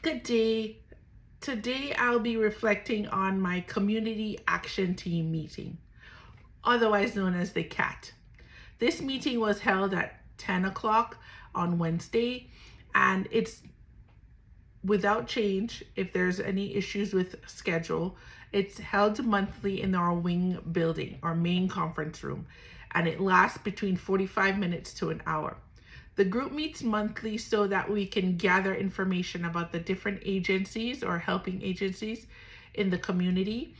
Good day. Today I'll be reflecting on my Community Action Team meeting, otherwise known as the CAT. This meeting was held at 10 o'clock on Wednesday, and it's without change. If there's any issues with schedule, it's held monthly in our wing building, our main conference room, and it lasts between 45 minutes to an hour. The group meets monthly so that we can gather information about the different agencies or helping agencies in the community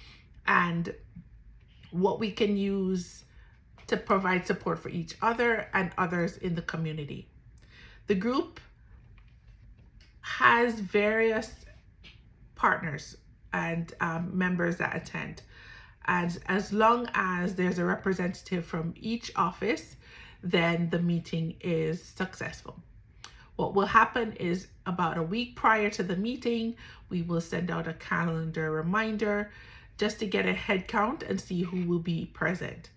and what we can use to provide support for each other and others in the community. The group has various partners and members that attend. And as long as there's a representative from each office, then the meeting is successful. What will happen is about a week prior to the meeting, we will send out a calendar reminder just to get a head count and see who will be present.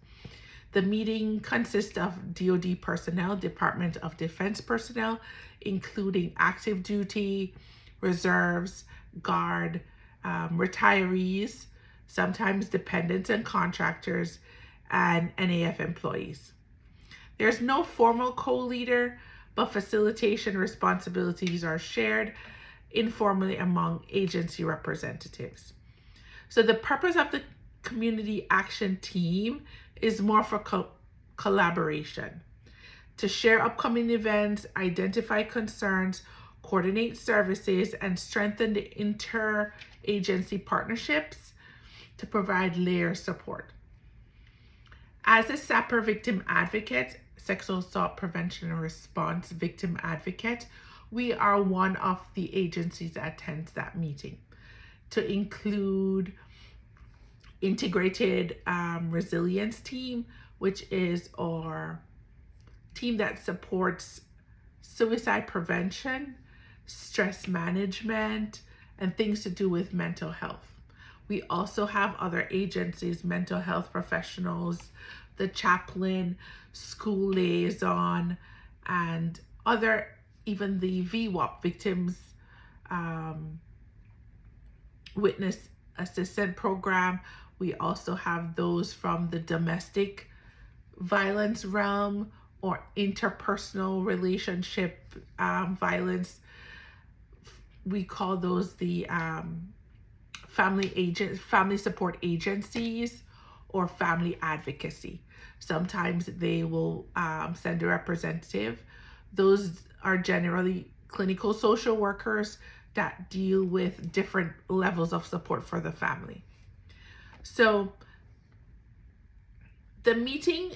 The meeting consists of DoD personnel, Department of Defense personnel, including active duty, reserves, guard, retirees, sometimes dependents and contractors, and NAF employees. There's no formal co-leader, but facilitation responsibilities are shared informally among agency representatives. So the purpose of the Community Action Team is more for collaboration, to share upcoming events, identify concerns, coordinate services, and strengthen the interagency partnerships to provide layer support. As a SAPR victim advocate, sexual assault prevention and response victim advocate, we are one of the agencies that attends that meeting, to include integrated resilience team, which is our team that supports suicide prevention, stress management, and things to do with mental health. We also have other agencies, mental health professionals, the chaplain, school liaison, and other, even the VWAP, Victims Witness Assistant Program. We also have those from the domestic violence realm or interpersonal relationship violence. We call those the family support agencies or family advocacy. Sometimes they will send a representative. Those are generally clinical social workers that deal with different levels of support for the family. So the meeting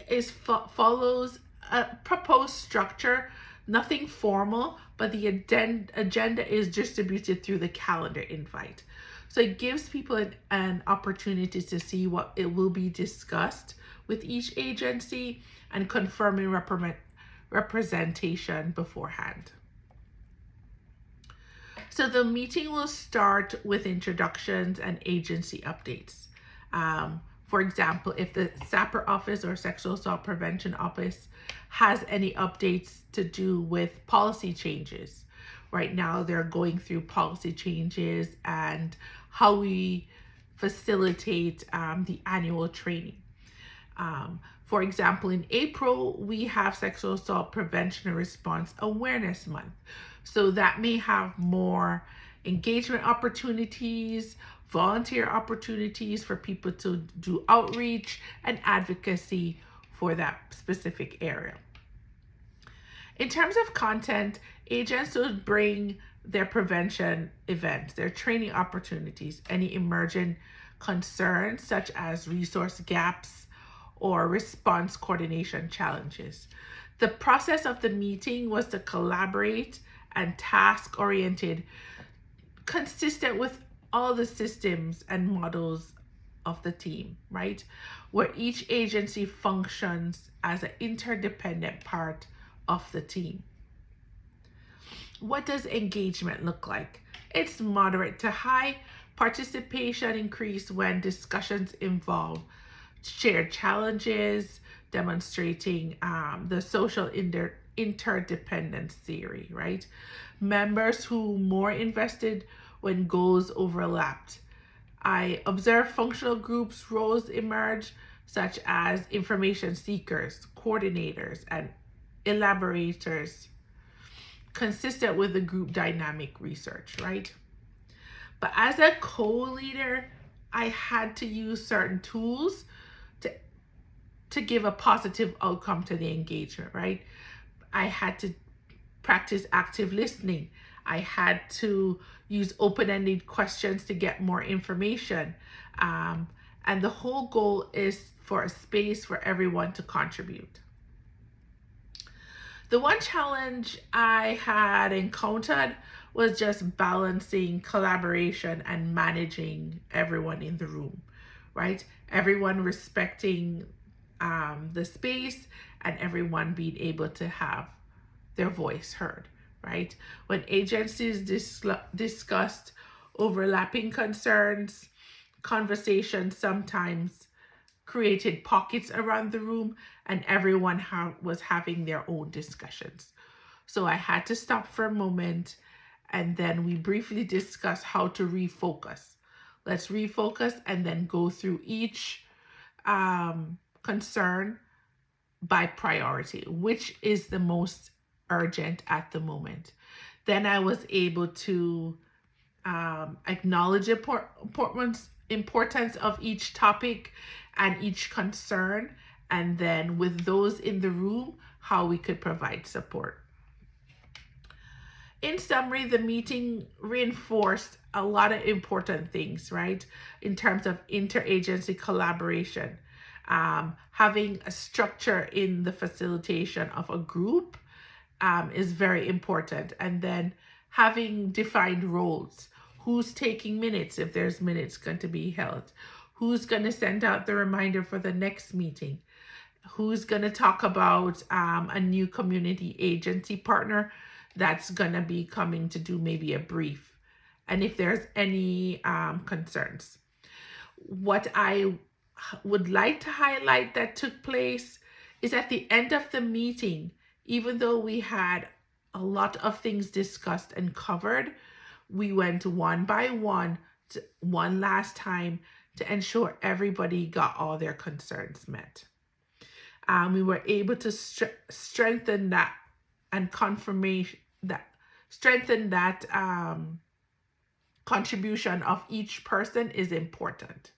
follows a proposed structure, nothing formal, but the agenda is distributed through the calendar invite. So it gives people an opportunity to see what it will be discussed with each agency and confirming representation beforehand. So the meeting will start with introductions and agency updates. For example, if the SAPR office or Sexual Assault Prevention Office has any updates to do with policy changes. Right now, they're going through policy changes and how we facilitate the annual training. For example, in April, we have Sexual Assault Prevention and Response Awareness Month. So that may have more engagement opportunities, volunteer opportunities for people to do outreach and advocacy for that specific area. In terms of content, agents would bring their prevention events, their training opportunities, any emerging concerns such as resource gaps or response coordination challenges. The process of the meeting was to collaborate and task-oriented, consistent with all the systems and models of the team, right? Where each agency functions as an interdependent part of the team. What does engagement look like? It's moderate to high. Participation increase when discussions involve shared challenges, demonstrating the social interdependence theory, right? Members who more invested when goals overlapped. I observed functional groups roles emerge, such as information seekers, coordinators, and elaborators, consistent with the group dynamic research, right? But as a co-leader, I had to use certain tools to give a positive outcome to the engagement, right? I had to practice active listening. I had to use open-ended questions to get more information. And the whole goal is for a space for everyone to contribute. The one challenge I had encountered was just balancing collaboration and managing everyone in the room, right? Everyone respecting the space and everyone being able to have their voice heard, right? When agencies discussed overlapping concerns, conversations sometimes created pockets around the room and everyone was having their own discussions. So I had to stop for a moment and then we briefly discussed how to refocus. Let's refocus and then go through each concern by priority, which is the most urgent at the moment. Then I was able to acknowledge the importance of each topic and each concern, and then with those in the room, how we could provide support. In summary, the meeting reinforced a lot of important things, right? In terms of interagency collaboration, having a structure in the facilitation of a group is very important. And then having defined roles. Who's taking minutes if there's minutes going to be held? Who's going to send out the reminder for the next meeting? Who's going to talk about a new community agency partner that's going to be coming to do maybe a brief? And if there's any concerns. What I would like to highlight that took place is at the end of the meeting, even though we had a lot of things discussed and covered, we went one by one, one last time to ensure everybody got all their concerns met. We were able to strengthen that and strengthen that contribution of each person is important.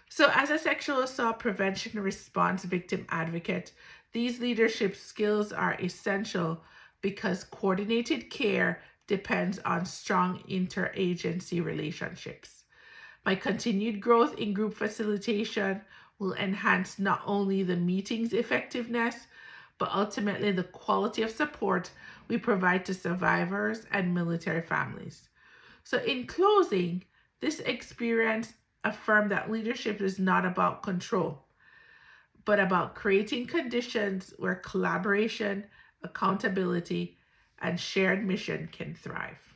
So as a sexual assault prevention response victim advocate, these leadership skills are essential because coordinated care depends on strong interagency relationships. My continued growth in group facilitation will enhance not only the meeting's effectiveness, but ultimately the quality of support we provide to survivors and military families. So in closing, this experience affirmed that leadership is not about control, but about creating conditions where collaboration, accountability, and shared mission can thrive.